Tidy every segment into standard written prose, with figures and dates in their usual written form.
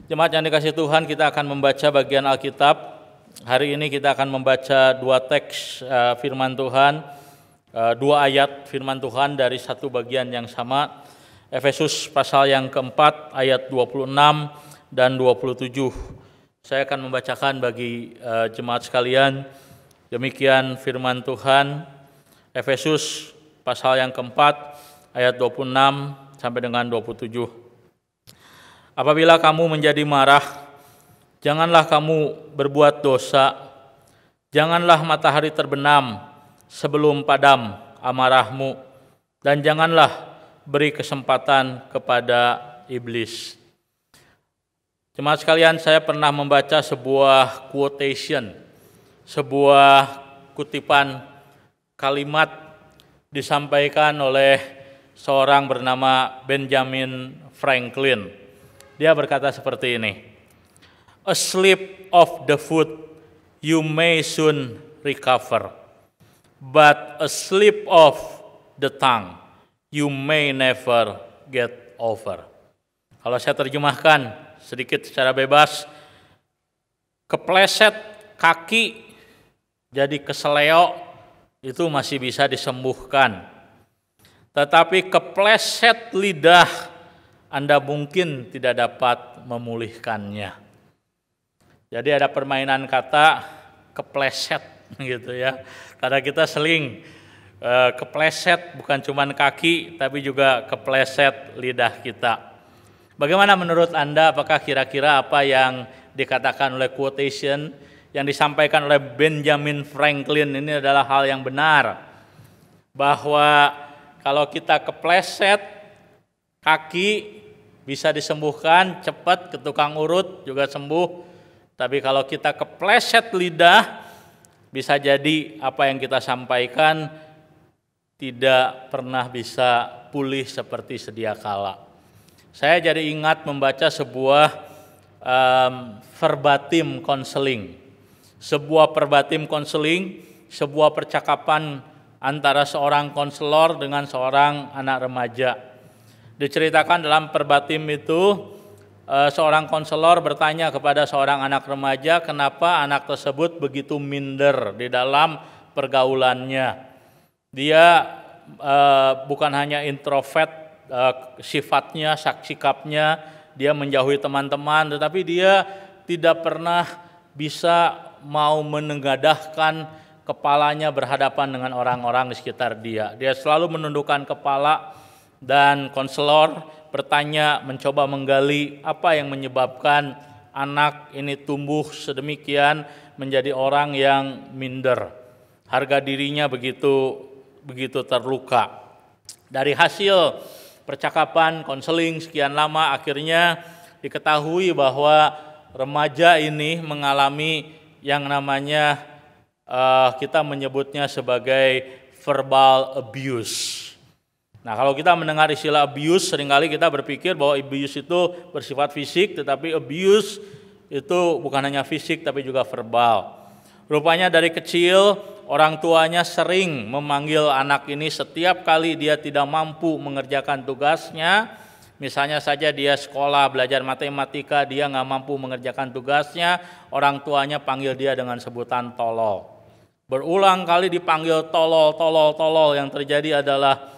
Jemaat yang dikasihi Tuhan, kita akan membaca bagian Alkitab. Hari ini kita akan membaca dua teks firman Tuhan, dua ayat firman Tuhan dari satu bagian yang sama. Efesus pasal yang keempat ayat 26 dan 27. Saya akan membacakan bagi jemaat sekalian. Demikian firman Tuhan, Efesus pasal yang keempat ayat 26 sampai dengan 27. Apabila kamu menjadi marah, janganlah kamu berbuat dosa, janganlah matahari terbenam sebelum padam amarahmu, dan janganlah beri kesempatan kepada iblis. Jemaat sekalian, saya pernah membaca sebuah quotation, sebuah kutipan kalimat disampaikan oleh seorang bernama Benjamin Franklin. Dia berkata seperti ini, "A slip of the foot you may soon recover, but a slip of the tongue you may never get over." Kalau saya terjemahkan sedikit secara bebas, kepleset kaki jadi keseleo itu masih bisa disembuhkan. Tetapi kepleset lidah Anda mungkin tidak dapat memulihkannya. Jadi ada permainan kata kepleset gitu ya. Karena kita seling kepleset bukan cuma kaki tapi juga kepleset lidah kita. Bagaimana menurut Anda, apakah kira-kira apa yang dikatakan oleh quotation yang disampaikan oleh Benjamin Franklin ini adalah hal yang benar? Bahwa kalau kita kepleset kaki bisa disembuhkan cepat, ke tukang urut juga sembuh. Tapi kalau kita kepleset lidah, bisa jadi apa yang kita sampaikan tidak pernah bisa pulih seperti sedia kala. Saya jadi ingat membaca sebuah verbatim counseling. Sebuah verbatim counseling, sebuah percakapan antara seorang konselor dengan seorang anak remaja. Diceritakan dalam verbatim itu, seorang konselor bertanya kepada seorang anak remaja kenapa anak tersebut begitu minder di dalam pergaulannya. Dia bukan hanya introvert sifatnya, sikapnya, dia menjauhi teman-teman, tetapi dia tidak pernah bisa mau menengadahkan kepalanya berhadapan dengan orang-orang di sekitar dia. Dia selalu menundukkan kepala. Dan konselor bertanya, mencoba menggali apa yang menyebabkan anak ini tumbuh sedemikian menjadi orang yang minder. Harga dirinya begitu terluka. Dari hasil percakapan konseling sekian lama, akhirnya diketahui bahwa remaja ini mengalami yang namanya kita menyebutnya sebagai verbal abuse. Nah, kalau kita mendengar istilah abuse, seringkali kita berpikir bahwa abuse itu bersifat fisik, tetapi abuse itu bukan hanya fisik tapi juga verbal. Rupanya dari kecil orang tuanya sering memanggil anak ini setiap kali dia tidak mampu mengerjakan tugasnya. Misalnya saja dia sekolah belajar matematika, dia nggak mampu mengerjakan tugasnya, orang tuanya panggil dia dengan sebutan tolol. Berulang kali dipanggil tolol, yang terjadi adalah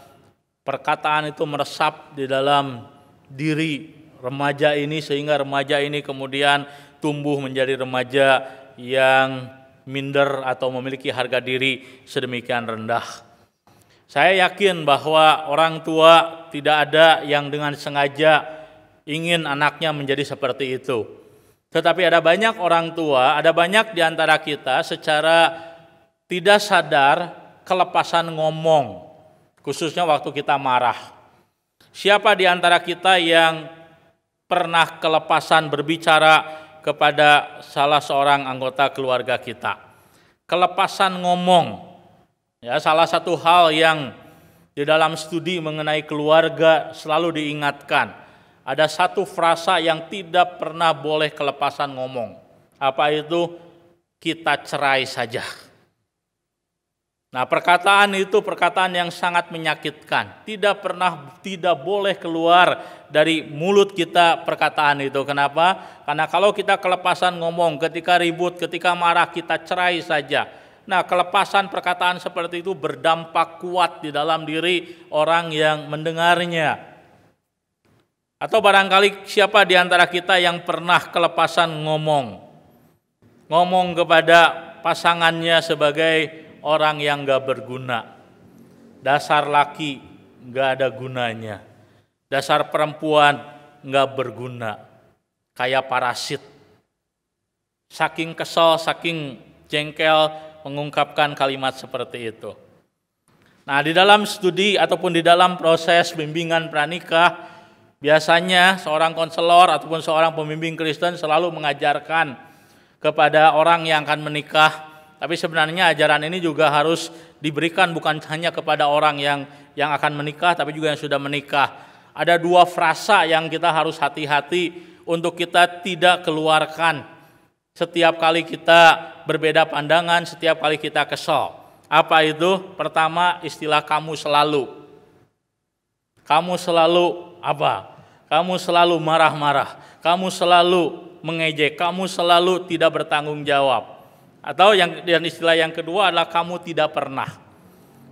perkataan itu meresap di dalam diri remaja ini sehingga remaja ini kemudian tumbuh menjadi remaja yang minder atau memiliki harga diri sedemikian rendah. Saya yakin bahwa orang tua tidak ada yang dengan sengaja ingin anaknya menjadi seperti itu. Tetapi ada banyak orang tua, ada banyak di antara kita secara tidak sadar kelepasan ngomong. Khususnya waktu kita marah. Siapa di antara kita yang pernah kelepasan berbicara kepada salah seorang anggota keluarga kita? Kelepasan ngomong. Ya, salah satu hal yang di dalam studi mengenai keluarga selalu diingatkan. Ada satu frasa yang tidak pernah boleh kelepasan ngomong. Apa itu? Kita cerai saja. Nah, perkataan itu perkataan yang sangat menyakitkan. Tidak boleh keluar dari mulut kita perkataan itu. Kenapa? Karena kalau kita kelepasan ngomong, ketika ribut, ketika marah, kita cerai saja. Nah, kelepasan perkataan seperti itu berdampak kuat di dalam diri orang yang mendengarnya. Atau barangkali siapa di antara kita yang pernah kelepasan ngomong kepada pasangannya sebagai orang yang gak berguna. Dasar laki gak ada gunanya. Dasar perempuan gak berguna. Kayak parasit. Saking kesel, saking jengkel mengungkapkan kalimat seperti itu. Nah, di dalam studi ataupun di dalam proses bimbingan pranikah, biasanya seorang konselor ataupun seorang pembimbing Kristen selalu mengajarkan kepada orang yang akan menikah. Tapi sebenarnya ajaran ini juga harus diberikan bukan hanya kepada orang yang akan menikah, tapi juga yang sudah menikah. Ada 2 frasa yang kita harus hati-hati untuk kita tidak keluarkan setiap kali kita berbeda pandangan, setiap kali kita kesal. Apa itu? Pertama, istilah kamu selalu. Kamu selalu apa? Kamu selalu marah-marah. Kamu selalu mengejek. Kamu selalu tidak bertanggung jawab. Atau yang istilah yang kedua adalah kamu tidak pernah.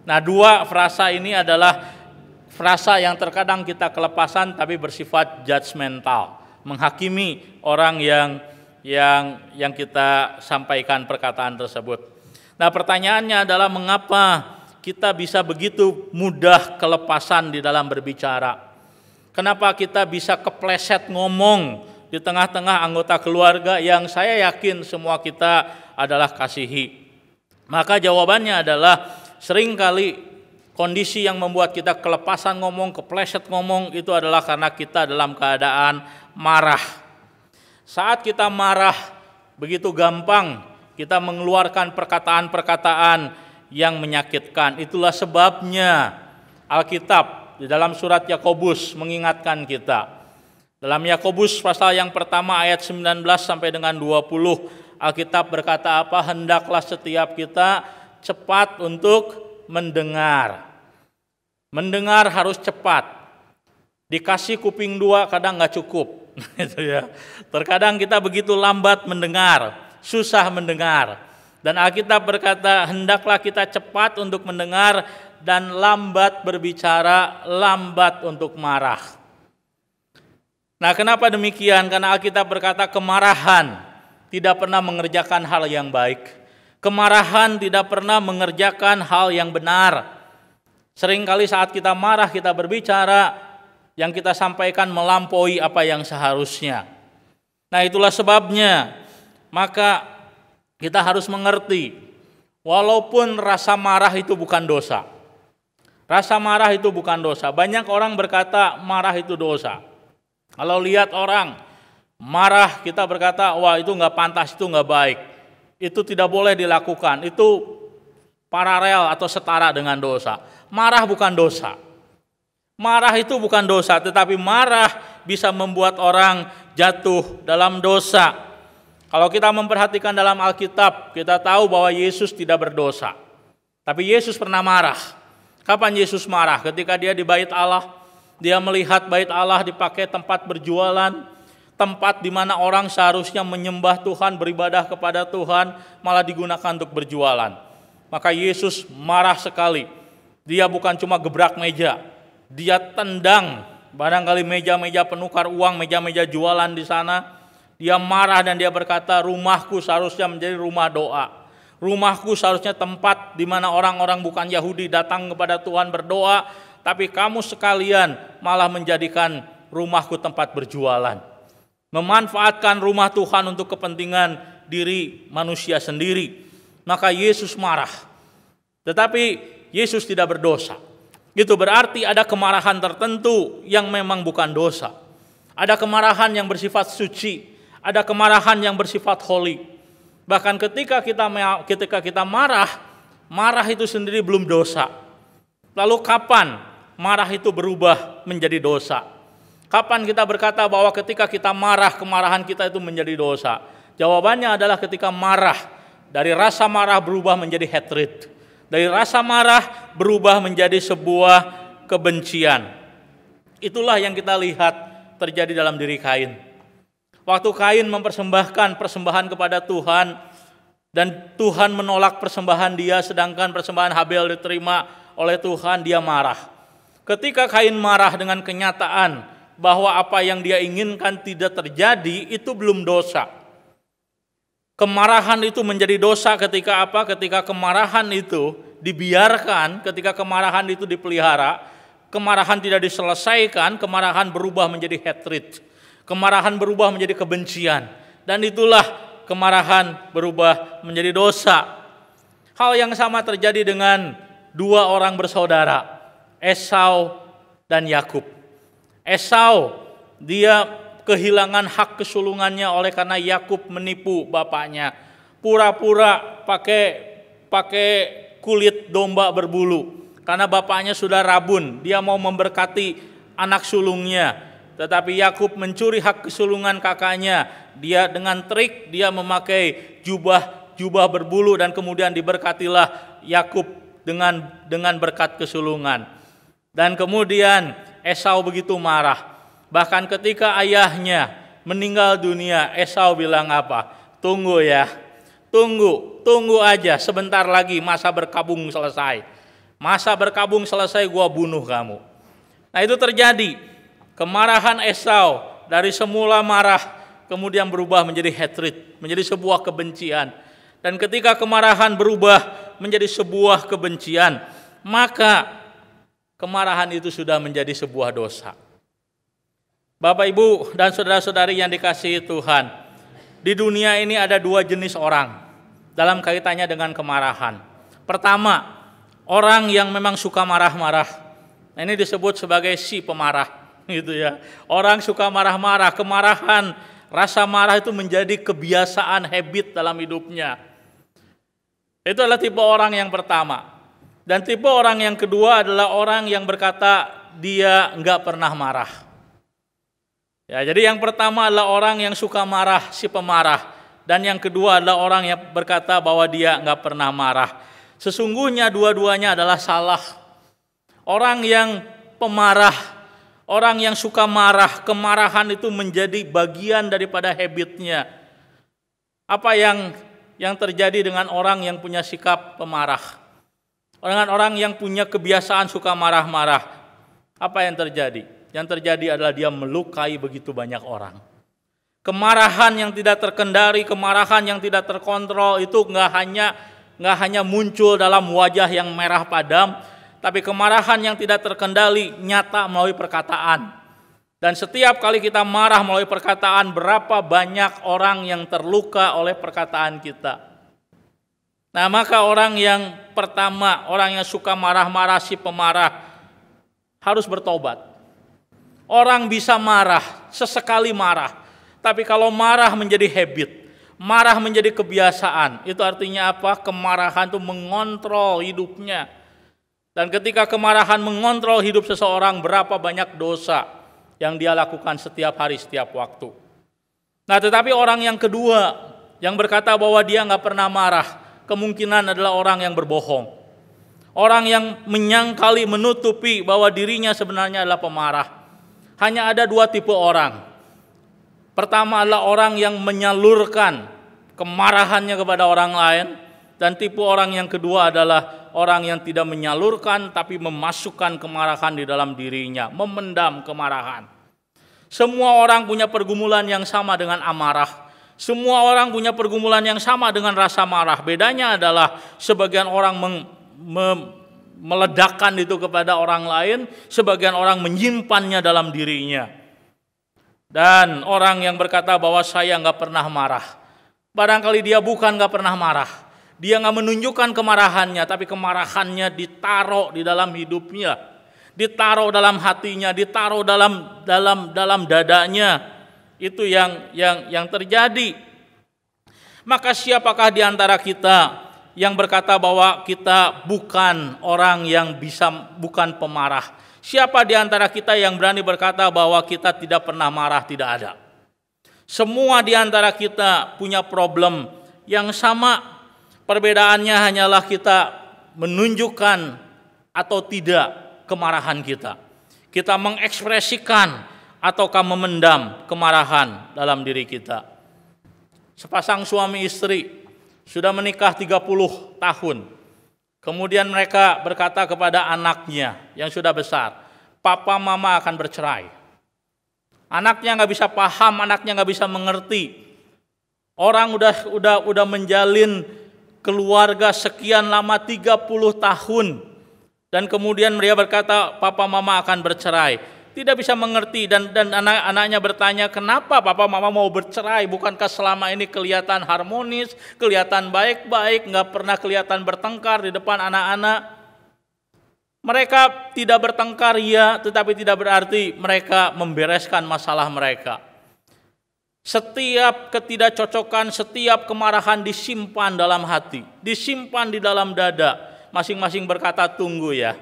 Nah, 2 frasa ini adalah frasa yang terkadang kita kelepasan tapi bersifat judgmental, menghakimi orang yang kita sampaikan perkataan tersebut. Nah, pertanyaannya adalah mengapa kita bisa begitu mudah kelepasan di dalam berbicara? Kenapa kita bisa kepleset ngomong di tengah-tengah anggota keluarga yang saya yakin semua kita adalah kasihi? Maka jawabannya adalah seringkali kondisi yang membuat kita kelepasan ngomong, kepleset ngomong itu adalah karena kita dalam keadaan marah. Saat kita marah, begitu gampang kita mengeluarkan perkataan-perkataan yang menyakitkan. Itulah sebabnya Alkitab di dalam surat Yakobus mengingatkan kita. Dalam Yakobus pasal yang pertama ayat 19 sampai dengan 20, Alkitab berkata apa? Hendaklah setiap kita cepat untuk mendengar. Mendengar harus cepat. Dikasih kuping 2 kadang nggak cukup. Terkadang kita begitu lambat mendengar, susah mendengar. Dan Alkitab berkata hendaklah kita cepat untuk mendengar dan lambat berbicara, lambat untuk marah. Nah, kenapa demikian? Karena Alkitab berkata kemarahan tidak pernah mengerjakan hal yang baik. Kemarahan tidak pernah mengerjakan hal yang benar. Seringkali saat kita marah, kita berbicara, yang kita sampaikan melampaui apa yang seharusnya. Nah, itulah sebabnya, maka kita harus mengerti, walaupun rasa marah itu bukan dosa. Rasa marah itu bukan dosa. Banyak orang berkata marah itu dosa. Kalau lihat orang marah, kita berkata, wah itu nggak pantas, itu nggak baik. Itu tidak boleh dilakukan, itu paralel atau setara dengan dosa. Marah bukan dosa. Marah itu bukan dosa, tetapi marah bisa membuat orang jatuh dalam dosa. Kalau kita memperhatikan dalam Alkitab, kita tahu bahwa Yesus tidak berdosa. Tapi Yesus pernah marah. Kapan Yesus marah? Ketika dia di bait Allah. Dia melihat bait Allah dipakai tempat berjualan, tempat di mana orang seharusnya menyembah Tuhan, beribadah kepada Tuhan, malah digunakan untuk berjualan. Maka Yesus marah sekali. Dia bukan cuma gebrak meja, dia tendang barangkali meja-meja penukar uang, meja-meja jualan di sana. Dia marah dan dia berkata, rumahku seharusnya menjadi rumah doa. Rumahku seharusnya tempat di mana orang-orang bukan Yahudi datang kepada Tuhan berdoa, tapi kamu sekalian malah menjadikan rumahku tempat berjualan. Memanfaatkan rumah Tuhan untuk kepentingan diri manusia sendiri. Maka Yesus marah. Tetapi Yesus tidak berdosa. Itu berarti ada kemarahan tertentu yang memang bukan dosa. Ada kemarahan yang bersifat suci. Ada kemarahan yang bersifat holy. Bahkan ketika kita marah, marah itu sendiri belum dosa. Lalu kapan marah itu berubah menjadi dosa? Kapan kita berkata bahwa ketika kita marah, kemarahan kita itu menjadi dosa? Jawabannya adalah ketika marah, dari rasa marah berubah menjadi hatred. Dari rasa marah berubah menjadi sebuah kebencian. Itulah yang kita lihat terjadi dalam diri Kain. Waktu Kain mempersembahkan persembahan kepada Tuhan dan Tuhan menolak persembahan dia, sedangkan persembahan Habel diterima oleh Tuhan, dia marah. Ketika Kain marah dengan kenyataan bahwa apa yang dia inginkan tidak terjadi, itu belum dosa. Kemarahan itu menjadi dosa ketika apa? Ketika kemarahan itu dibiarkan, ketika kemarahan itu dipelihara, kemarahan tidak diselesaikan, kemarahan berubah menjadi hatred. Kemarahan berubah menjadi kebencian. Dan itulah kemarahan berubah menjadi dosa. Hal yang sama terjadi dengan dua orang bersaudara, Esau dan Yakub. Esau, dia kehilangan hak kesulungannya oleh karena Yakub menipu bapaknya. Pura-pura pakai kulit domba berbulu. Karena bapaknya sudah rabun, dia mau memberkati anak sulungnya. Tetapi Yakub mencuri hak kesulungan kakaknya. Dia dengan trik, dia memakai jubah berbulu dan kemudian diberkatilah Yakub dengan berkat kesulungan. Dan kemudian Esau begitu marah. Bahkan ketika ayahnya meninggal dunia, Esau bilang apa? Tunggu ya, tunggu aja, sebentar lagi masa berkabung selesai. Masa berkabung selesai, gua bunuh kamu. Nah itu terjadi. Kemarahan Esau dari semula marah kemudian berubah menjadi hatred, menjadi sebuah kebencian. Dan ketika kemarahan berubah menjadi sebuah kebencian, maka kemarahan itu sudah menjadi sebuah dosa. Bapak, Ibu, dan saudara-saudari yang dikasihi Tuhan, di dunia ini ada dua jenis orang dalam kaitannya dengan kemarahan. Pertama, orang yang memang suka marah-marah. Ini disebut sebagai si pemarah, gitu ya. Orang suka marah-marah, kemarahan, rasa marah itu menjadi kebiasaan, habit dalam hidupnya. Itu adalah tipe orang yang pertama. Dan tipe orang yang kedua adalah orang yang berkata dia enggak pernah marah. Ya, jadi yang pertama adalah orang yang suka marah, si pemarah. Dan yang kedua adalah orang yang berkata bahwa dia enggak pernah marah. Sesungguhnya dua-duanya adalah salah. Orang yang pemarah, orang yang suka marah, kemarahan itu menjadi bagian daripada habitnya. Apa yang terjadi dengan orang yang punya sikap pemarah? Dengan orang yang punya kebiasaan suka marah-marah, apa yang terjadi? Yang terjadi adalah dia melukai begitu banyak orang. Kemarahan yang tidak terkendali, kemarahan yang tidak terkontrol itu nggak hanya muncul dalam wajah yang merah padam, tapi kemarahan yang tidak terkendali nyata melalui perkataan. Dan setiap kali kita marah melalui perkataan, berapa banyak orang yang terluka oleh perkataan kita. Nah, maka orang yang pertama, orang yang suka marah-marah, si pemarah, harus bertobat. Orang bisa marah, sesekali marah. Tapi kalau marah menjadi habit, marah menjadi kebiasaan, itu artinya apa? Kemarahan itu mengontrol hidupnya. Dan ketika kemarahan mengontrol hidup seseorang, berapa banyak dosa yang dia lakukan setiap hari, setiap waktu. Nah, tetapi orang yang kedua, yang berkata bahwa dia nggak pernah marah, kemungkinan adalah orang yang berbohong. Orang yang menyangkali, menutupi bahwa dirinya sebenarnya adalah pemarah. Hanya ada dua tipe orang. Pertama adalah orang yang menyalurkan kemarahannya kepada orang lain. Dan tipe orang yang kedua adalah orang yang tidak menyalurkan tapi memasukkan kemarahan di dalam dirinya, memendam kemarahan. Semua orang punya pergumulan yang sama dengan amarah. Semua orang punya pergumulan yang sama dengan rasa marah. Bedanya adalah sebagian orang meledakkan itu kepada orang lain, sebagian orang menyimpannya dalam dirinya. Dan orang yang berkata bahwa saya nggak pernah marah, barangkali dia bukan nggak pernah marah, dia nggak menunjukkan kemarahannya, tapi kemarahannya ditaruh di dalam hidupnya, ditaruh dalam hatinya, ditaruh dalam dadanya. Itu yang terjadi. Maka siapakah di antara kita yang berkata bahwa kita bukan orang yang bukan pemarah? Siapa di antara kita yang berani berkata bahwa kita tidak pernah marah? Tidak ada. Semua di antara kita punya problem yang sama. Perbedaannya hanyalah kita menunjukkan atau tidak kemarahan kita. Kita mengekspresikan ataukah memendam kemarahan dalam diri kita. Sepasang suami istri sudah menikah 30 tahun. Kemudian mereka berkata kepada anaknya yang sudah besar, "Papa mama akan bercerai." Anaknya nggak bisa paham, anaknya nggak bisa mengerti. Orang udah menjalin keluarga sekian lama 30 tahun. Dan kemudian dia berkata, "Papa mama akan bercerai." Tidak bisa mengerti dan anak-anaknya bertanya, "Kenapa papa mama mau bercerai? Bukankah selama ini kelihatan harmonis, kelihatan baik-baik, nggak pernah kelihatan bertengkar di depan anak-anak?" Mereka tidak bertengkar, ya, tetapi tidak berarti mereka membereskan masalah mereka. Setiap ketidakcocokan, setiap kemarahan disimpan dalam hati, disimpan di dalam dada. Masing-masing berkata, "Tunggu ya,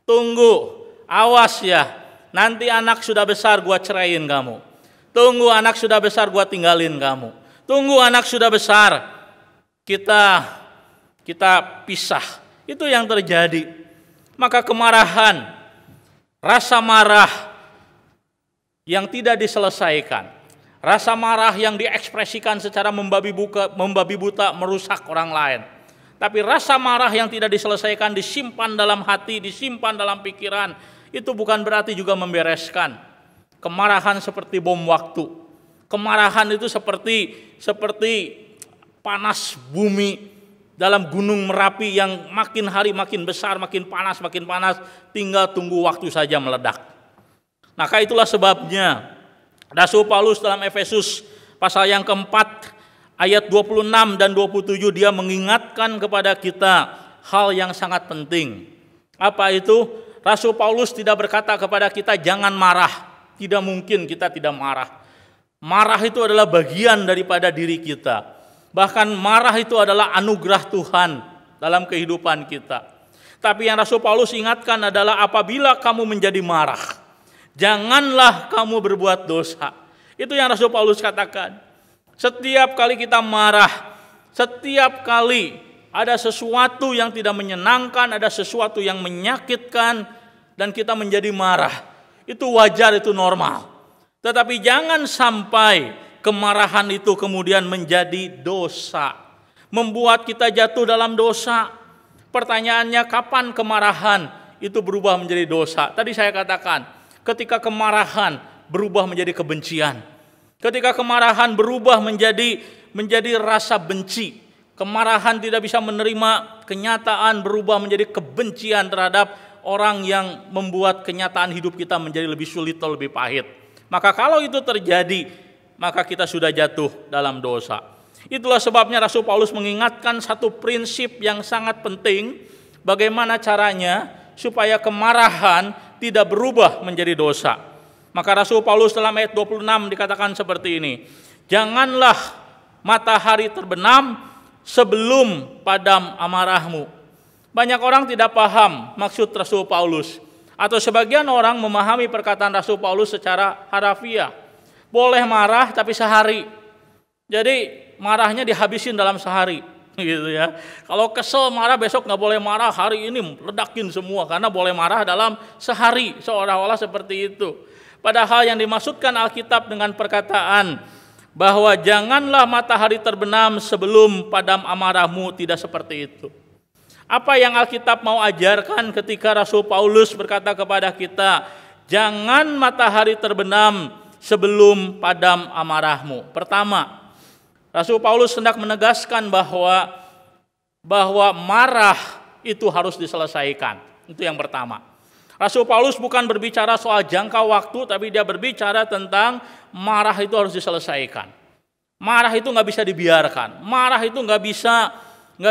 tunggu, awas ya, nanti anak sudah besar gua ceraiin kamu. Tunggu anak sudah besar gua tinggalin kamu. Tunggu anak sudah besar, kita pisah." Itu yang terjadi. Maka kemarahan, rasa marah yang tidak diselesaikan, rasa marah yang diekspresikan secara membabi buta merusak orang lain. Tapi rasa marah yang tidak diselesaikan disimpan dalam hati, disimpan dalam pikiran, itu bukan berarti juga membereskan. Kemarahan seperti bom waktu. Kemarahan itu seperti panas bumi dalam gunung Merapi yang makin hari makin besar, makin panas, tinggal tunggu waktu saja meledak. Maka itulah sebabnya Rasul Paulus dalam Efesus pasal yang keempat, ayat 26 dan 27 dia mengingatkan kepada kita hal yang sangat penting. Apa itu? Rasul Paulus tidak berkata kepada kita jangan marah. Tidak mungkin kita tidak marah. Marah itu adalah bagian daripada diri kita. Bahkan marah itu adalah anugerah Tuhan dalam kehidupan kita. Tapi yang Rasul Paulus ingatkan adalah apabila kamu menjadi marah, janganlah kamu berbuat dosa. Itu yang Rasul Paulus katakan. Setiap kali kita marah, setiap kali ada sesuatu yang tidak menyenangkan, ada sesuatu yang menyakitkan, dan kita menjadi marah, itu wajar, itu normal. Tetapi jangan sampai kemarahan itu kemudian menjadi dosa, membuat kita jatuh dalam dosa. Pertanyaannya, kapan kemarahan itu berubah menjadi dosa? Tadi saya katakan, ketika kemarahan berubah menjadi kebencian. Ketika kemarahan berubah menjadi rasa benci, kemarahan tidak bisa menerima kenyataan, berubah menjadi kebencian terhadap orang yang membuat kenyataan hidup kita menjadi lebih sulit atau lebih pahit. Maka kalau itu terjadi, maka kita sudah jatuh dalam dosa. Itulah sebabnya Rasul Paulus mengingatkan satu prinsip yang sangat penting, bagaimana caranya supaya kemarahan tidak berubah menjadi dosa. Maka Rasul Paulus dalam ayat 26 dikatakan seperti ini, "Janganlah matahari terbenam sebelum padam amarahmu." Banyak orang tidak paham maksud Rasul Paulus, atau sebagian orang memahami perkataan Rasul Paulus secara harafiah. Boleh marah tapi sehari. Jadi marahnya dihabisin dalam sehari, gitu ya. Kalau kesel marah besok nggak boleh marah, hari ini ledakin semua karena boleh marah dalam sehari, seolah-olah seperti itu. Padahal yang dimaksudkan Alkitab dengan perkataan bahwa janganlah matahari terbenam sebelum padam amarahmu tidak seperti itu. Apa yang Alkitab mau ajarkan ketika Rasul Paulus berkata kepada kita, jangan matahari terbenam sebelum padam amarahmu. Pertama, Rasul Paulus hendak menegaskan bahwa marah itu harus diselesaikan. Itu yang pertama. Rasul Paulus bukan berbicara soal jangka waktu, tapi dia berbicara tentang marah itu harus diselesaikan. Marah itu nggak bisa dibiarkan. Marah itu nggak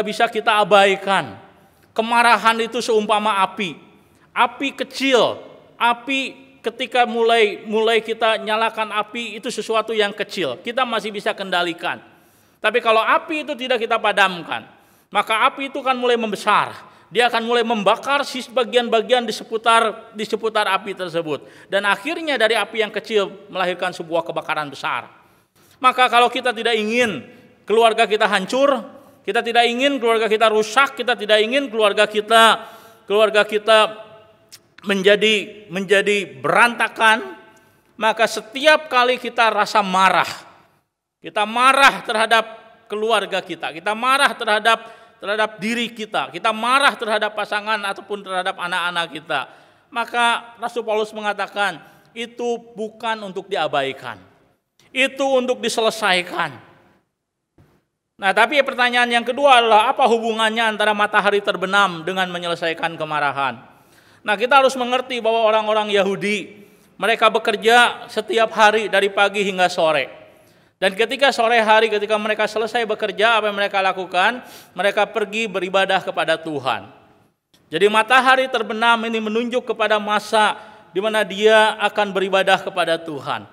bisa kita abaikan. Kemarahan itu seumpama api. Api kecil, api ketika mulai kita nyalakan api itu sesuatu yang kecil. Kita masih bisa kendalikan. Tapi kalau api itu tidak kita padamkan, maka api itu kan mulai membesar. Dia akan mulai membakar bagian-bagian di seputar api tersebut. Dan akhirnya dari api yang kecil melahirkan sebuah kebakaran besar. Maka kalau kita tidak ingin keluarga kita hancur, Kita tidak ingin keluarga kita rusak, kita tidak ingin keluarga kita menjadi berantakan. Maka setiap kali kita rasa marah, kita marah terhadap keluarga kita marah terhadap diri kita marah terhadap pasangan ataupun terhadap anak-anak kita, maka Rasul Paulus mengatakan itu bukan untuk diabaikan, itu untuk diselesaikan. Nah, tapi pertanyaan yang kedua adalah apa hubungannya antara matahari terbenam dengan menyelesaikan kemarahan? Nah, kita harus mengerti bahwa orang-orang Yahudi mereka bekerja setiap hari dari pagi hingga sore. Dan ketika sore hari, ketika mereka selesai bekerja, apa yang mereka lakukan? Mereka pergi beribadah kepada Tuhan. Jadi matahari terbenam ini menunjuk kepada masa di mana dia akan beribadah kepada Tuhan.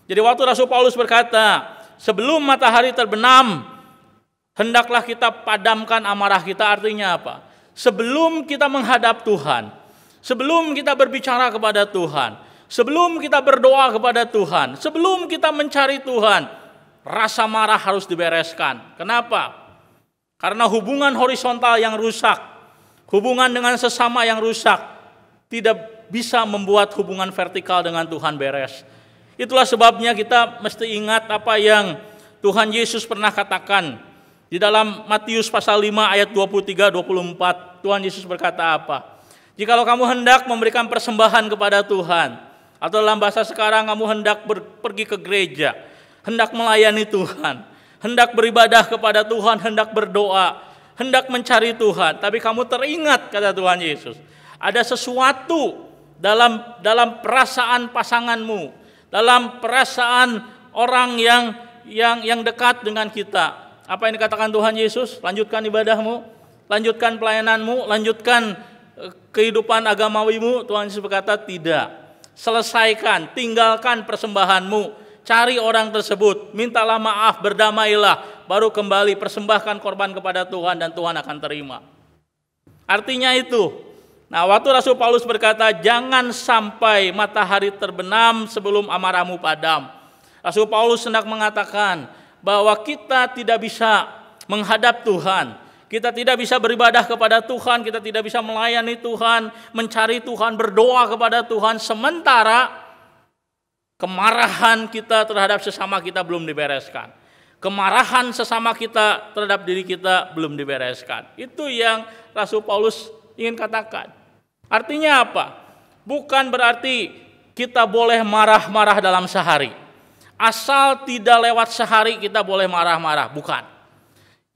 Jadi waktu Rasul Paulus berkata, sebelum matahari terbenam, hendaklah kita padamkan amarah kita. Artinya apa? Sebelum kita menghadap Tuhan, sebelum kita berbicara kepada Tuhan, sebelum kita berdoa kepada Tuhan, sebelum kita mencari Tuhan, rasa marah harus dibereskan. Kenapa? Karena hubungan horizontal yang rusak, hubungan dengan sesama yang rusak, tidak bisa membuat hubungan vertikal dengan Tuhan beres. Itulah sebabnya kita mesti ingat apa yang Tuhan Yesus pernah katakan. Di dalam Matius pasal 5 ayat 23-24, Tuhan Yesus berkata apa? Jikalau kamu hendak memberikan persembahan kepada Tuhan, atau dalam bahasa sekarang kamu hendak pergi ke gereja, hendak melayani Tuhan, hendak beribadah kepada Tuhan, hendak berdoa, hendak mencari Tuhan, tapi kamu teringat, kata Tuhan Yesus, ada sesuatu dalam perasaan pasanganmu, dalam perasaan orang yang dekat dengan kita. Apa yang dikatakan Tuhan Yesus? Lanjutkan ibadahmu, lanjutkan pelayananmu, lanjutkan kehidupan agamawimu. Tuhan Yesus berkata tidak. Selesaikan, tinggalkan persembahanmu, cari orang tersebut, mintalah maaf, berdamailah, baru kembali persembahkan korban kepada Tuhan dan Tuhan akan terima. Artinya itu. Nah, waktu Rasul Paulus berkata jangan sampai matahari terbenam sebelum amarahmu padam, Rasul Paulus hendak mengatakan bahwa kita tidak bisa menghadap Tuhan, kita tidak bisa beribadah kepada Tuhan, kita tidak bisa melayani Tuhan, mencari Tuhan, berdoa kepada Tuhan, sementara kemarahan kita terhadap sesama kita belum dibereskan. Kemarahan sesama kita terhadap diri kita belum dibereskan. Itu yang Rasul Paulus ingin katakan. Artinya apa? Bukan berarti kita boleh marah-marah dalam sehari. Asal tidak lewat sehari kita boleh marah-marah, bukan.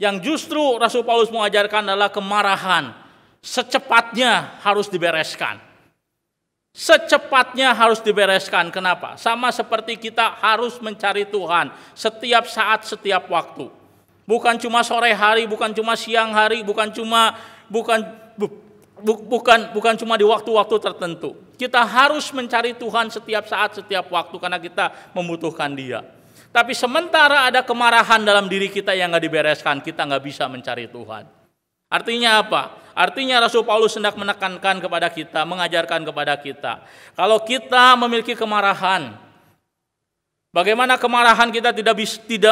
Yang justru Rasul Paulus mengajarkan adalah kemarahan secepatnya harus dibereskan. Secepatnya harus dibereskan. Kenapa? Sama seperti kita harus mencari Tuhan setiap saat, setiap waktu. Bukan cuma sore hari, bukan cuma siang hari, bukan cuma di waktu-waktu tertentu. Kita harus mencari Tuhan setiap saat, setiap waktu karena kita membutuhkan Dia. Tapi sementara ada kemarahan dalam diri kita yang nggak dibereskan, kita nggak bisa mencari Tuhan. Artinya apa? Artinya Rasul Paulus hendak menekankan kepada kita, mengajarkan kepada kita. Kalau kita memiliki kemarahan, bagaimana kemarahan kita tidak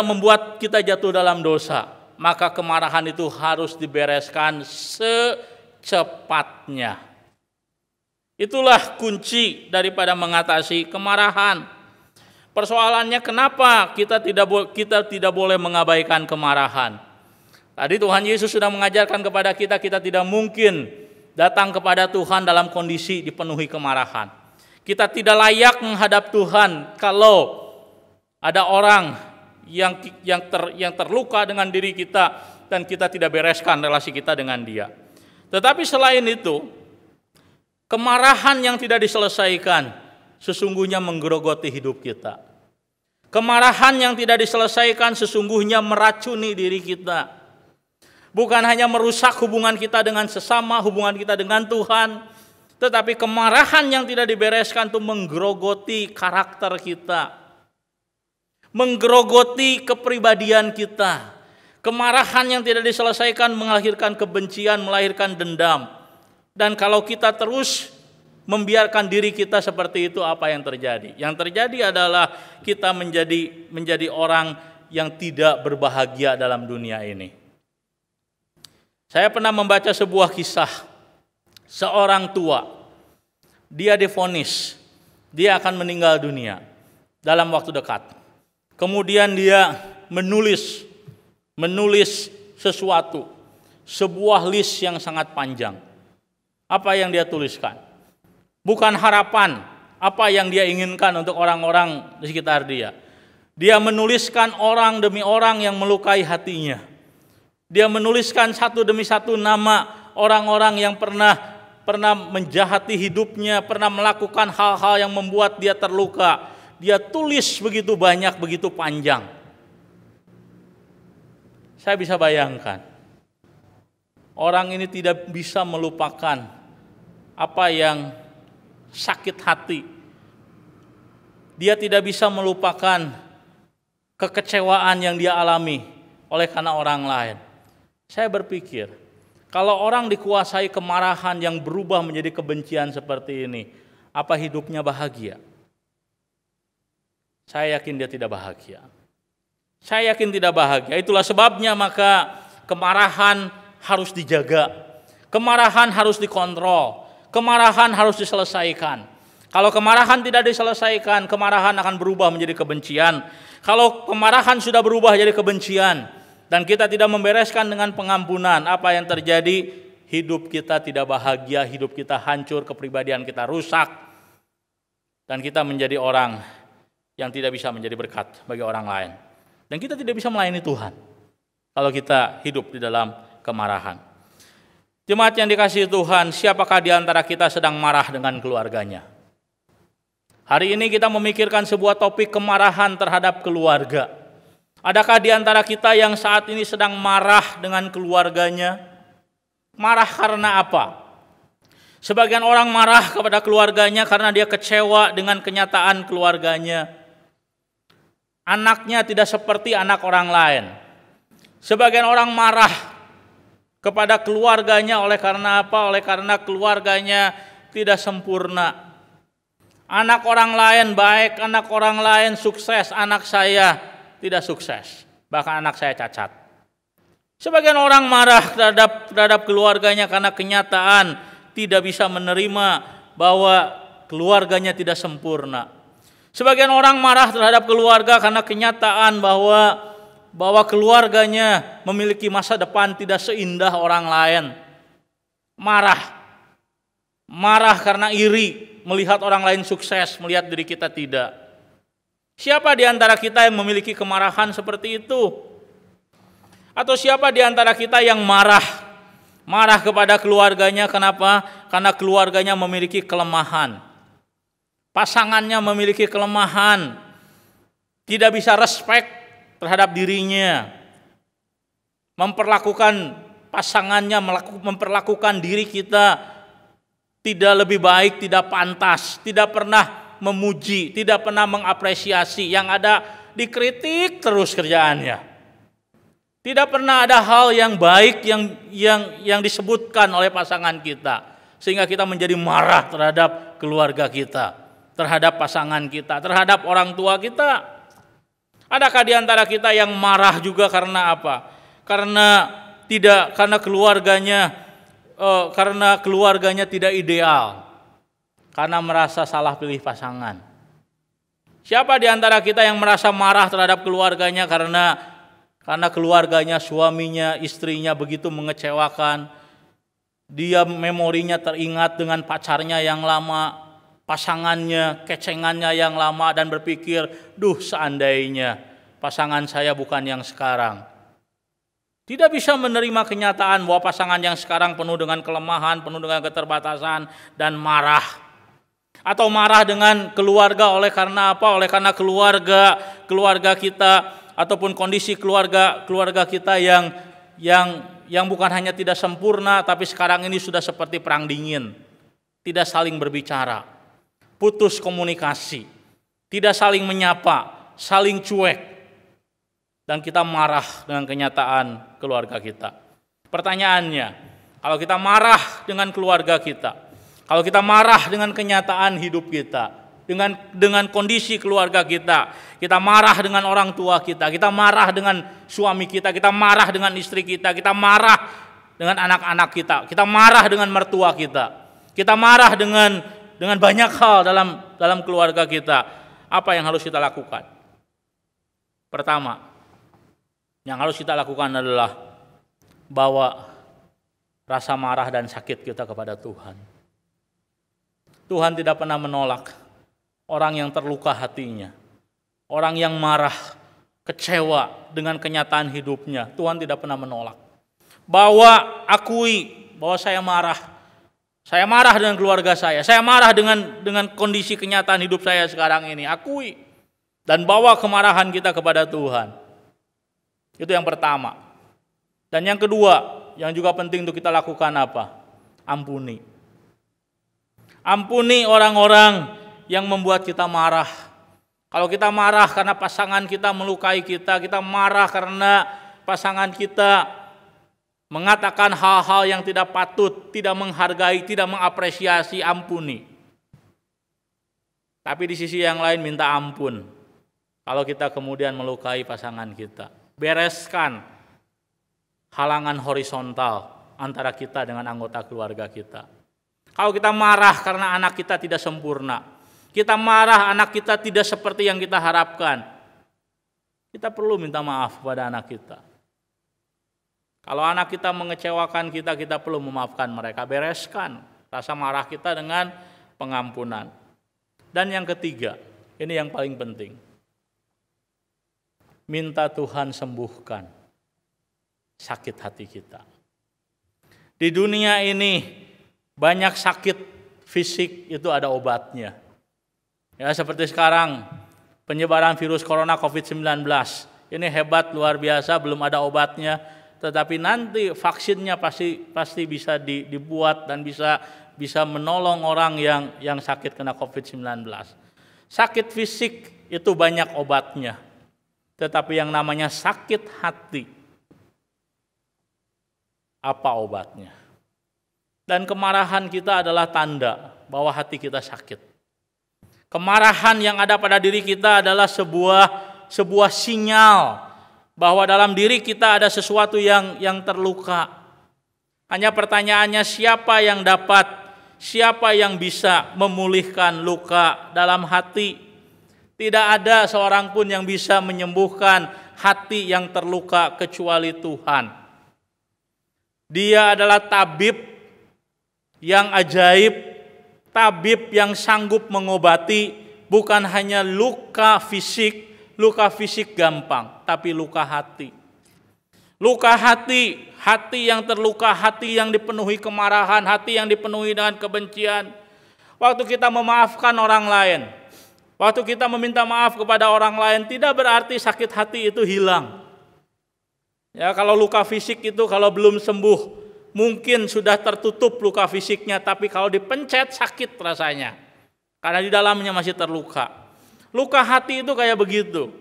membuat kita jatuh dalam dosa? Maka kemarahan itu harus dibereskan secepatnya. Itulah kunci daripada mengatasi kemarahan. Persoalannya kenapa kita tidak boleh mengabaikan kemarahan? Tadi Tuhan Yesus sudah mengajarkan kepada kita tidak mungkin datang kepada Tuhan dalam kondisi dipenuhi kemarahan. Kita tidak layak menghadap Tuhan kalau ada orang yang terluka dengan diri kita dan kita tidak bereskan relasi kita dengan dia. Tetapi selain itu, kemarahan yang tidak diselesaikan sesungguhnya menggerogoti hidup kita. Kemarahan yang tidak diselesaikan sesungguhnya meracuni diri kita. Bukan hanya merusak hubungan kita dengan sesama, hubungan kita dengan Tuhan, tetapi kemarahan yang tidak dibereskan itu menggerogoti karakter kita, menggerogoti kepribadian kita. Kemarahan yang tidak diselesaikan melahirkan kebencian, melahirkan dendam. Dan kalau kita terus membiarkan diri kita seperti itu, apa yang terjadi? Yang terjadi adalah kita menjadi orang yang tidak berbahagia dalam dunia ini. Saya pernah membaca sebuah kisah seorang tua. Dia divonis, dia akan meninggal dunia dalam waktu dekat. Kemudian dia menulis sesuatu, sebuah list yang sangat panjang. Apa yang dia tuliskan? Bukan harapan, apa yang dia inginkan untuk orang-orang di sekitar dia. Dia menuliskan orang demi orang yang melukai hatinya. Dia menuliskan satu demi satu nama orang-orang yang pernah menjahati hidupnya, pernah melakukan hal-hal yang membuat dia terluka. Dia tulis begitu banyak, begitu panjang. Saya bisa bayangkan, orang ini tidak bisa melupakan apa yang sakit hati. Dia tidak bisa melupakan kekecewaan yang dia alami oleh karena orang lain. Saya berpikir, kalau orang dikuasai kemarahan yang berubah menjadi kebencian seperti ini, apa hidupnya bahagia? Saya yakin dia tidak bahagia. Saya yakin tidak bahagia. Itulah sebabnya maka kemarahan harus dijaga. Kemarahan harus dikontrol. Kemarahan harus diselesaikan. Kalau kemarahan tidak diselesaikan, kemarahan akan berubah menjadi kebencian. Kalau kemarahan sudah berubah menjadi kebencian dan kita tidak membereskan dengan pengampunan, apa yang terjadi? Hidup kita tidak bahagia, hidup kita hancur, kepribadian kita rusak. Dan kita menjadi orang yang tidak bisa menjadi berkat bagi orang lain. Dan kita tidak bisa melayani Tuhan kalau kita hidup di dalam kemarahan. Jemaat yang dikasihi Tuhan, siapakah di antara kita sedang marah dengan keluarganya? Hari ini kita memikirkan sebuah topik kemarahan terhadap keluarga. Adakah di antara kita yang saat ini sedang marah dengan keluarganya? Marah karena apa? Sebagian orang marah kepada keluarganya karena dia kecewa dengan kenyataan keluarganya. Anaknya tidak seperti anak orang lain. Sebagian orang marah kepada keluarganya oleh karena apa? Oleh karena keluarganya tidak sempurna. Anak orang lain baik, anak orang lain sukses, anak saya tidak sukses. Bahkan anak saya cacat. Sebagian orang marah terhadap keluarganya karena kenyataan tidak bisa menerima bahwa keluarganya tidak sempurna. Sebagian orang marah terhadap keluarga karena kenyataan bahwa keluarganya memiliki masa depan tidak seindah orang lain. Marah karena iri melihat orang lain sukses, melihat diri kita tidak. Siapa di antara kita yang memiliki kemarahan seperti itu? Atau siapa di antara kita yang marah kepada keluarganya? Kenapa? Karena keluarganya memiliki kelemahan. Pasangannya memiliki kelemahan. Tidak bisa respect terhadap dirinya, memperlakukan pasangannya, memperlakukan diri kita tidak lebih baik, tidak pantas, tidak pernah memuji, tidak pernah mengapresiasi, yang ada dikritik terus kerjaannya. Tidak pernah ada hal yang baik yang disebutkan oleh pasangan kita, sehingga kita menjadi marah terhadap keluarga kita, terhadap pasangan kita, terhadap orang tua kita. Adakah di antara kita yang marah juga karena apa? Karena keluarganya tidak ideal. Karena merasa salah pilih pasangan. Siapa di antara kita yang merasa marah terhadap keluarganya karena keluarganya, suaminya, istrinya begitu mengecewakan. Dia memorinya teringat dengan pacarnya yang lama, pasangannya, kecengannya yang lama, dan berpikir, duh seandainya pasangan saya bukan yang sekarang. Tidak bisa menerima kenyataan bahwa pasangan yang sekarang penuh dengan kelemahan, penuh dengan keterbatasan, dan marah. Atau marah dengan keluarga oleh karena apa? Oleh karena keluarga kita ataupun kondisi keluarga kita yang bukan hanya tidak sempurna, tapi sekarang ini sudah seperti perang dingin. Tidak saling berbicara, putus komunikasi, tidak saling menyapa, saling cuek. Dan kita marah dengan kenyataan keluarga kita. Pertanyaannya, kalau kita marah dengan keluarga kita, kalau kita marah dengan kenyataan hidup kita, dengan kondisi keluarga kita marah dengan orang tua kita marah dengan suami kita marah dengan istri kita marah dengan anak-anak kita, kita marah dengan mertua kita marah dengan banyak hal dalam keluarga kita. Apa yang harus kita lakukan? Pertama, yang harus kita lakukan adalah bawa rasa marah dan sakit kita kepada Tuhan. Tuhan tidak pernah menolak orang yang terluka hatinya, orang yang marah, kecewa dengan kenyataan hidupnya. Tuhan tidak pernah menolak. Akui bahwa saya marah dengan keluarga saya marah dengan kondisi kenyataan hidup saya sekarang ini. Akui dan bawa kemarahan kita kepada Tuhan. Itu yang pertama. Dan yang kedua, yang juga penting untuk kita lakukan apa? Ampuni. Ampuni orang-orang yang membuat kita marah. Kalau kita marah karena pasangan kita melukai kita marah karena pasangan kita mengatakan hal-hal yang tidak patut, tidak menghargai, tidak mengapresiasi, ampuni. Tapi di sisi yang lain minta ampun kalau kita kemudian melukai pasangan kita. Bereskan halangan horizontal antara kita dengan anggota keluarga kita. Kalau kita marah karena anak kita tidak sempurna, kita marah anak kita tidak seperti yang kita harapkan, kita perlu minta maaf kepada anak kita. Kalau anak kita mengecewakan kita perlu memaafkan mereka. Bereskan rasa marah kita dengan pengampunan. Dan yang ketiga, ini yang paling penting. Minta Tuhan sembuhkan sakit hati kita. Di dunia ini banyak sakit fisik itu ada obatnya. Ya, seperti sekarang penyebaran virus corona COVID-19. Ini hebat, luar biasa, belum ada obatnya. Tetapi nanti vaksinnya pasti bisa dibuat dan bisa menolong orang yang sakit kena COVID-19. Sakit fisik itu banyak obatnya. Tetapi yang namanya sakit hati, apa obatnya? Dan kemarahan kita adalah tanda bahwa hati kita sakit. Kemarahan yang ada pada diri kita adalah sebuah sinyal bahwa dalam diri kita ada sesuatu yang terluka. Hanya pertanyaannya, siapa yang bisa memulihkan luka dalam hati? Tidak ada seorang pun yang bisa menyembuhkan hati yang terluka kecuali Tuhan. Dia adalah tabib yang ajaib, tabib yang sanggup mengobati bukan hanya luka fisik gampang, tapi luka hati. Luka hati yang terluka, hati yang dipenuhi kemarahan, hati yang dipenuhi dengan kebencian. Waktu kita memaafkan orang lain, waktu kita meminta maaf kepada orang lain, tidak berarti sakit hati itu hilang. Ya, kalau luka fisik itu kalau belum sembuh, mungkin sudah tertutup luka fisiknya, tapi kalau dipencet sakit rasanya. Karena di dalamnya masih terluka. Luka hati itu kayak begitu.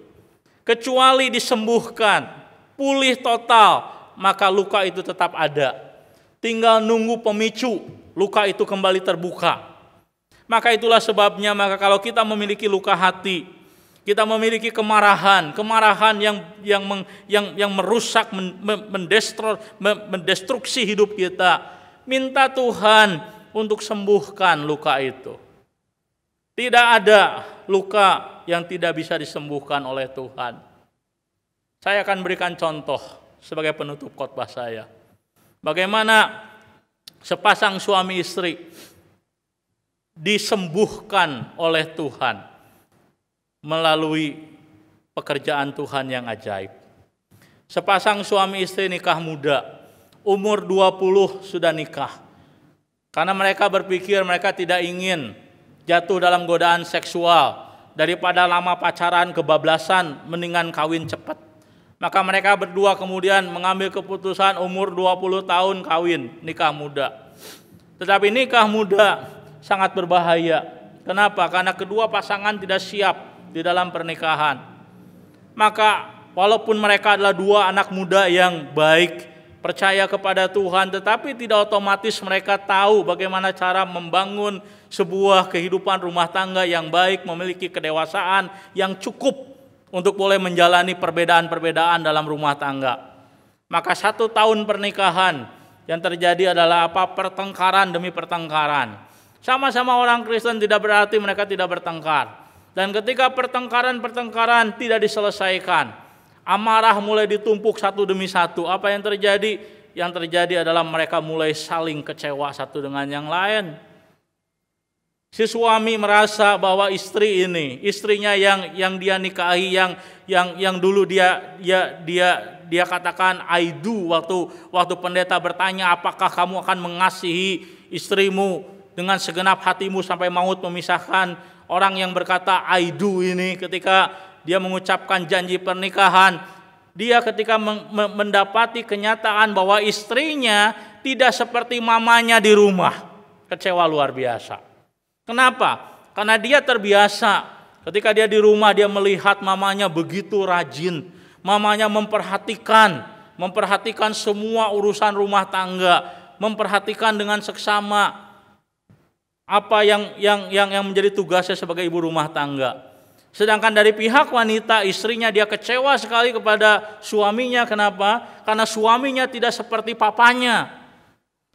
Kecuali disembuhkan, pulih total, maka luka itu tetap ada. Tinggal nunggu pemicu, luka itu kembali terbuka. Maka itulah sebabnya, maka kalau kita memiliki luka hati, kita memiliki kemarahan yang merusak, mendestruksi hidup kita, minta Tuhan untuk sembuhkan luka itu. Tidak ada luka yang tidak bisa disembuhkan oleh Tuhan. Saya akan berikan contoh sebagai penutup khotbah saya. Bagaimana sepasang suami istri disembuhkan oleh Tuhan melalui pekerjaan Tuhan yang ajaib. Sepasang suami istri nikah muda, umur 20 sudah nikah. Karena mereka berpikir mereka tidak ingin jatuh dalam godaan seksual, daripada lama pacaran kebablasan, mendingan kawin cepat. Maka mereka berdua kemudian mengambil keputusan umur 20 tahun kawin, nikah muda. Tetapi nikah muda sangat berbahaya. Kenapa? Karena kedua pasangan tidak siap di dalam pernikahan. Maka walaupun mereka adalah dua anak muda yang baik, percaya kepada Tuhan, tetapi tidak otomatis mereka tahu bagaimana cara membangun sebuah kehidupan rumah tangga yang baik, memiliki kedewasaan yang cukup untuk boleh menjalani perbedaan-perbedaan dalam rumah tangga. Maka 1 tahun pernikahan Yang terjadi adalah apa? Pertengkaran demi pertengkaran. Sama-sama orang Kristen tidak berarti mereka tidak bertengkar. Dan ketika pertengkaran-pertengkaran tidak diselesaikan, amarah mulai ditumpuk satu demi satu. Apa yang terjadi? Yang terjadi adalah mereka mulai saling kecewa satu dengan yang lain. Si suami merasa bahwa istrinya yang dia nikahi, yang dulu dia katakan I do waktu pendeta bertanya apakah kamu akan mengasihi istrimu dengan segenap hatimu sampai maut memisahkan. Orang yang berkata I do ini ketika dia mengucapkan janji pernikahan, dia ketika mendapati kenyataan bahwa istrinya tidak seperti mamanya di rumah, kecewa luar biasa. Kenapa? Karena dia terbiasa ketika dia di rumah dia melihat mamanya begitu rajin, mamanya memperhatikan semua urusan rumah tangga, memperhatikan dengan seksama apa yang menjadi tugasnya sebagai ibu rumah tangga. Sedangkan dari pihak wanita, istrinya dia kecewa sekali kepada suaminya. Kenapa? Karena suaminya tidak seperti papanya.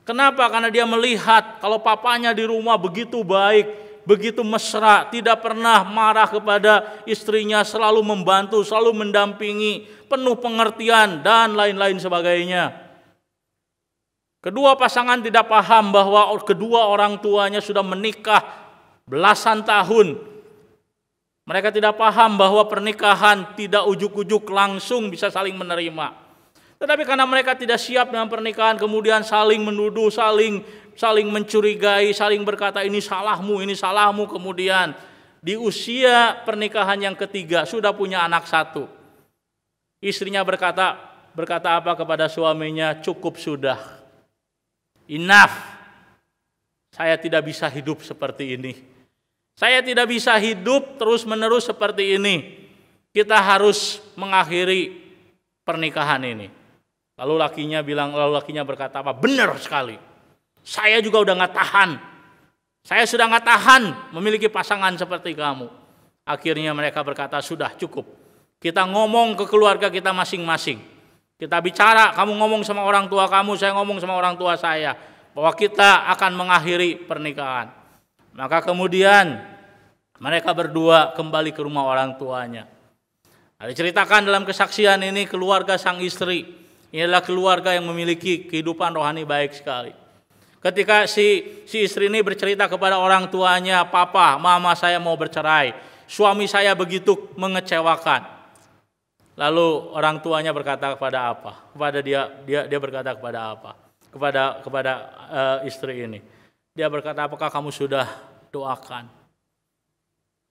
Kenapa? Karena dia melihat kalau papanya di rumah begitu baik, begitu mesra, tidak pernah marah kepada istrinya, selalu membantu, selalu mendampingi, penuh pengertian dan lain-lain sebagainya. Kedua pasangan tidak paham bahwa kedua orang tuanya sudah menikah belasan tahun. Mereka tidak paham bahwa pernikahan tidak ujuk-ujuk langsung bisa saling menerima. Tetapi karena mereka tidak siap dengan pernikahan, kemudian saling menuduh, saling mencurigai, saling berkata ini salahmu. Kemudian di usia pernikahan yang ketiga sudah punya anak satu. Istrinya berkata apa kepada suaminya? Cukup sudah. Enough. Saya tidak bisa hidup seperti ini. Saya tidak bisa hidup terus-menerus seperti ini. Kita harus mengakhiri pernikahan ini. Lalu lakinya berkata apa? Benar sekali. Saya juga udah gak tahan. Saya sudah gak tahan memiliki pasangan seperti kamu. Akhirnya mereka berkata, sudah cukup. Kita ngomong ke keluarga kita masing-masing. Kita bicara, kamu ngomong sama orang tua kamu, saya ngomong sama orang tua saya, bahwa kita akan mengakhiri pernikahan. Maka kemudian mereka berdua kembali ke rumah orang tuanya. Diceritakan dalam kesaksian ini keluarga sang istri. Ini adalah keluarga yang memiliki kehidupan rohani baik sekali. Ketika si istri ini bercerita kepada orang tuanya, papa, mama saya mau bercerai. Suami saya begitu mengecewakan. Lalu orang tuanya berkata kepada apa? Kepada dia berkata kepada apa? Kepada istri ini. Dia berkata, apakah kamu sudah doakan?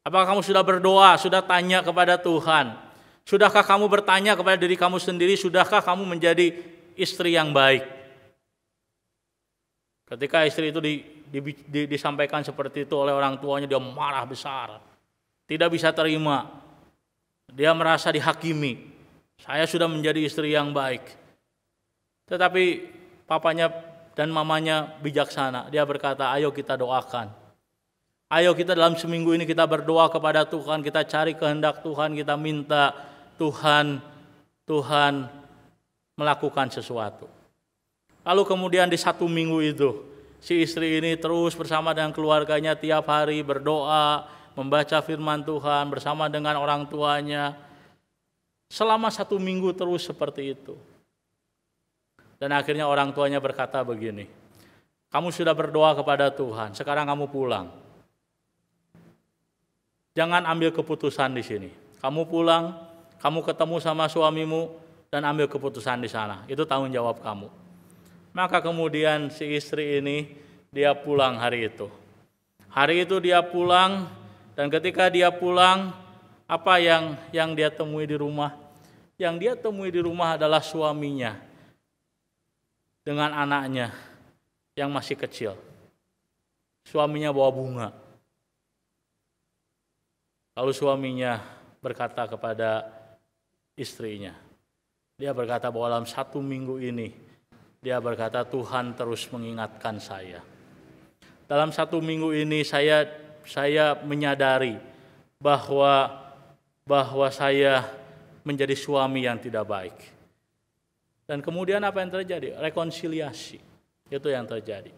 Apakah kamu sudah berdoa, sudah tanya kepada Tuhan? Sudahkah kamu bertanya kepada diri kamu sendiri, sudahkah kamu menjadi istri yang baik? Ketika istri itu disampaikan seperti itu oleh orang tuanya, dia marah besar. Tidak bisa terima. Dia merasa dihakimi. Saya sudah menjadi istri yang baik. Tetapi papanya dan mamanya bijaksana. Dia berkata, ayo kita doakan. Ayo kita dalam seminggu ini kita berdoa kepada Tuhan. Kita cari kehendak Tuhan. Kita minta Tuhan melakukan sesuatu. Lalu kemudian di satu minggu itu, si istri ini terus bersama dengan keluarganya tiap hari berdoa, membaca firman Tuhan bersama dengan orang tuanya. Selama satu minggu terus seperti itu. Dan akhirnya orang tuanya berkata begini, kamu sudah berdoa kepada Tuhan, sekarang kamu pulang. Jangan ambil keputusan di sini. Kamu pulang, kamu ketemu sama suamimu, dan ambil keputusan di sana. Itu tanggung jawab kamu. Maka kemudian si istri ini, dia pulang hari itu. Hari itu dia pulang, dan ketika dia pulang, apa yang dia temui di rumah? Yang dia temui di rumah adalah suaminya dengan anaknya yang masih kecil. Suaminya bawa bunga. Lalu suaminya berkata kepada istrinya, dia berkata bahwa dalam satu minggu ini, dia berkata Tuhan terus mengingatkan saya. Dalam satu minggu ini saya menyadari bahwa saya menjadi suami yang tidak baik. Dan kemudian apa yang terjadi? Rekonsiliasi. Itu yang terjadi.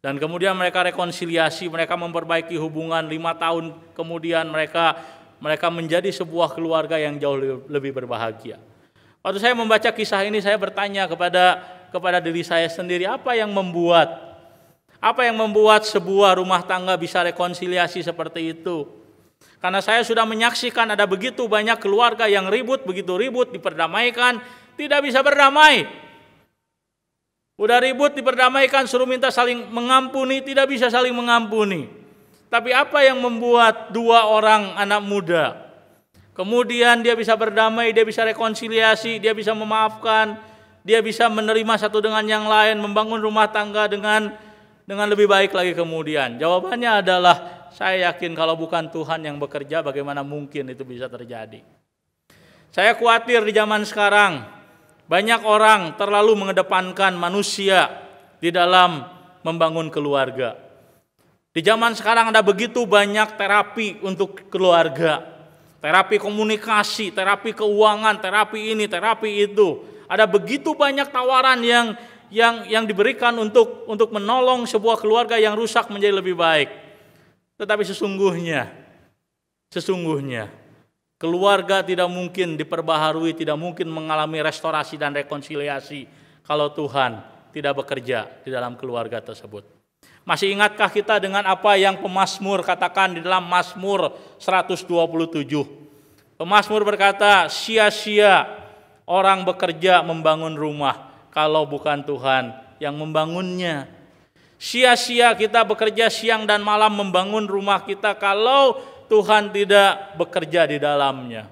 Dan kemudian mereka rekonsiliasi, mereka memperbaiki hubungan. 5 tahun kemudian mereka menjadi sebuah keluarga yang jauh lebih berbahagia. Waktu saya membaca kisah ini, saya bertanya kepada diri saya sendiri, apa yang membuat sebuah rumah tangga bisa rekonsiliasi seperti itu? Karena saya sudah menyaksikan ada begitu banyak keluarga yang begitu ribut, diperdamaikan, tidak bisa berdamai. Udah ribut, diperdamaikan, suruh minta saling mengampuni, tidak bisa saling mengampuni. Tapi apa yang membuat 2 orang anak muda, kemudian dia bisa berdamai, dia bisa rekonsiliasi, dia bisa memaafkan, dia bisa menerima satu dengan yang lain, membangun rumah tangga dengan lebih baik lagi kemudian? Jawabannya adalah, saya yakin kalau bukan Tuhan yang bekerja, bagaimana mungkin itu bisa terjadi? Saya khawatir di zaman sekarang, banyak orang terlalu mengedepankan manusia di dalam membangun keluarga. Di zaman sekarang ada begitu banyak terapi untuk keluarga. Terapi komunikasi, terapi keuangan, terapi ini, terapi itu. Ada begitu banyak tawaran yang diberikan untuk menolong sebuah keluarga yang rusak menjadi lebih baik. Tetapi sesungguhnya keluarga tidak mungkin diperbaharui, tidak mungkin mengalami restorasi dan rekonsiliasi kalau Tuhan tidak bekerja di dalam keluarga tersebut. Masih ingatkah kita dengan apa yang pemazmur katakan di dalam Mazmur 127? Pemazmur berkata, sia-sia orang bekerja membangun rumah kalau bukan Tuhan yang membangunnya. Sia-sia kita bekerja siang dan malam membangun rumah kita kalau Tuhan tidak bekerja di dalamnya.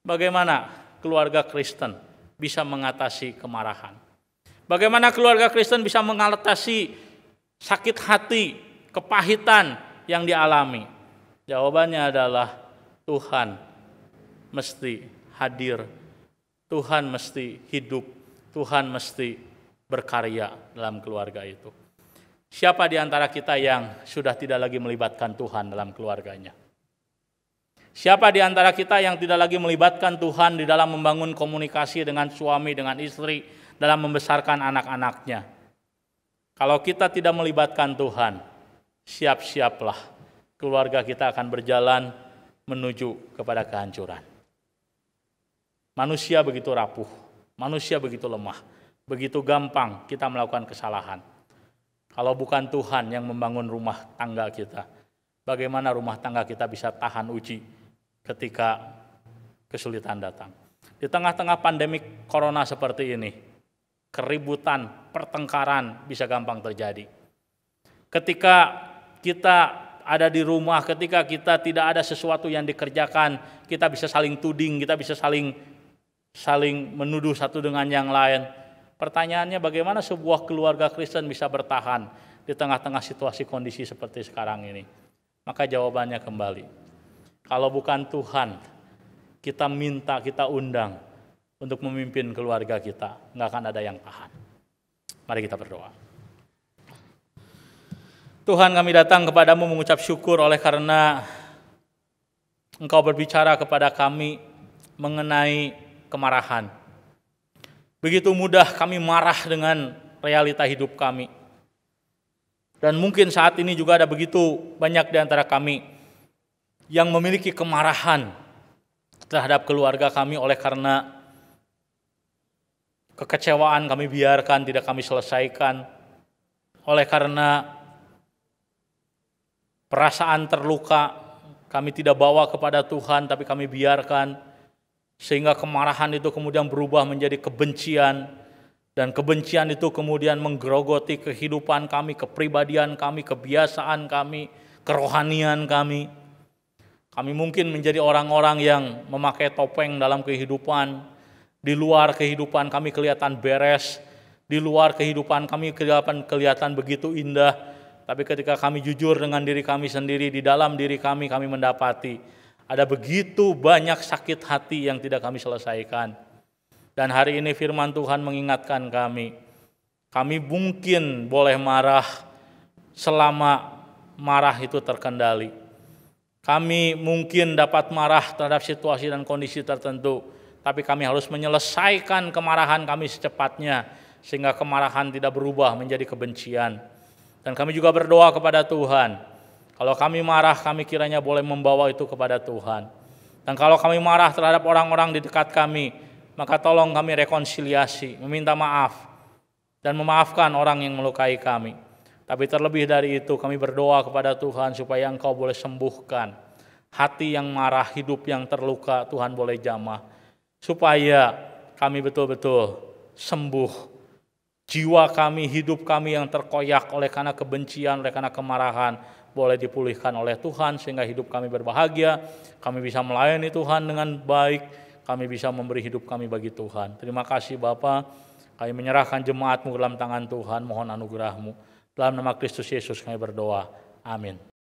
Bagaimana keluarga Kristen bisa mengatasi kemarahan? Bagaimana keluarga Kristen bisa mengatasi sakit hati, kepahitan yang dialami? Jawabannya adalah Tuhan mesti hadir, Tuhan mesti hidup, Tuhan mesti berkarya dalam keluarga itu. Siapa di antara kita yang sudah tidak lagi melibatkan Tuhan dalam keluarganya? Siapa di antara kita yang tidak lagi melibatkan Tuhan di dalam membangun komunikasi dengan suami, dengan istri, dalam membesarkan anak-anaknya? Kalau kita tidak melibatkan Tuhan, siap-siaplah keluarga kita akan berjalan menuju kepada kehancuran. Manusia begitu rapuh, manusia begitu lemah, begitu gampang kita melakukan kesalahan. Kalau bukan Tuhan yang membangun rumah tangga kita, bagaimana rumah tangga kita bisa tahan uji ketika kesulitan datang? Di tengah-tengah pandemi corona seperti ini, keributan, pertengkaran bisa gampang terjadi. Ketika kita ada di rumah, ketika kita tidak ada sesuatu yang dikerjakan, kita bisa saling tuding, kita bisa saling menuduh satu dengan yang lain. Pertanyaannya, bagaimana sebuah keluarga Kristen bisa bertahan di tengah-tengah situasi kondisi seperti sekarang ini? Maka jawabannya kembali, kalau bukan Tuhan, kita minta, kita undang untuk memimpin keluarga kita, nggak akan ada yang tahan. Mari kita berdoa. Tuhan, kami datang kepadamu mengucap syukur oleh karena Engkau berbicara kepada kami mengenai kemarahan. Begitu mudah kami marah dengan realita hidup kami. Dan mungkin saat ini juga ada begitu banyak di antara kami yang memiliki kemarahan terhadap keluarga kami oleh karena kekecewaan kami biarkan tidak kami selesaikan, oleh karena perasaan terluka kami tidak bawa kepada Tuhan tapi kami biarkan, sehingga kemarahan itu kemudian berubah menjadi kebencian, dan kebencian itu kemudian menggerogoti kehidupan kami, kepribadian kami, kebiasaan kami, kerohanian kami. Kami mungkin menjadi orang-orang yang memakai topeng dalam kehidupan. Di luar kehidupan kami kelihatan beres, di luar kehidupan kami kelihatan begitu indah, tapi ketika kami jujur dengan diri kami sendiri, di dalam diri kami mendapati ada begitu banyak sakit hati yang tidak kami selesaikan. Dan hari ini firman Tuhan mengingatkan kami mungkin boleh marah selama marah itu terkendali. Kami mungkin dapat marah terhadap situasi dan kondisi tertentu, tapi kami harus menyelesaikan kemarahan kami secepatnya, sehingga kemarahan tidak berubah menjadi kebencian. Dan kami juga berdoa kepada Tuhan, kalau kami marah, kami kiranya boleh membawa itu kepada Tuhan. Dan kalau kami marah terhadap orang-orang di dekat kami, maka tolong kami rekonsiliasi, meminta maaf, dan memaafkan orang yang melukai kami. Tapi terlebih dari itu, kami berdoa kepada Tuhan supaya Engkau boleh sembuhkan hati yang marah, hidup yang terluka, Tuhan boleh jamah. Supaya kami betul-betul sembuh. Jiwa kami, hidup kami yang terkoyak oleh karena kebencian, oleh karena kemarahan, boleh dipulihkan oleh Tuhan sehingga hidup kami berbahagia. Kami bisa melayani Tuhan dengan baik. Kami bisa memberi hidup kami bagi Tuhan. Terima kasih Bapa. Kami menyerahkan jemaat-Mu dalam tangan Tuhan. Mohon anugerah-Mu. Dalam nama Kristus Yesus kami berdoa. Amin.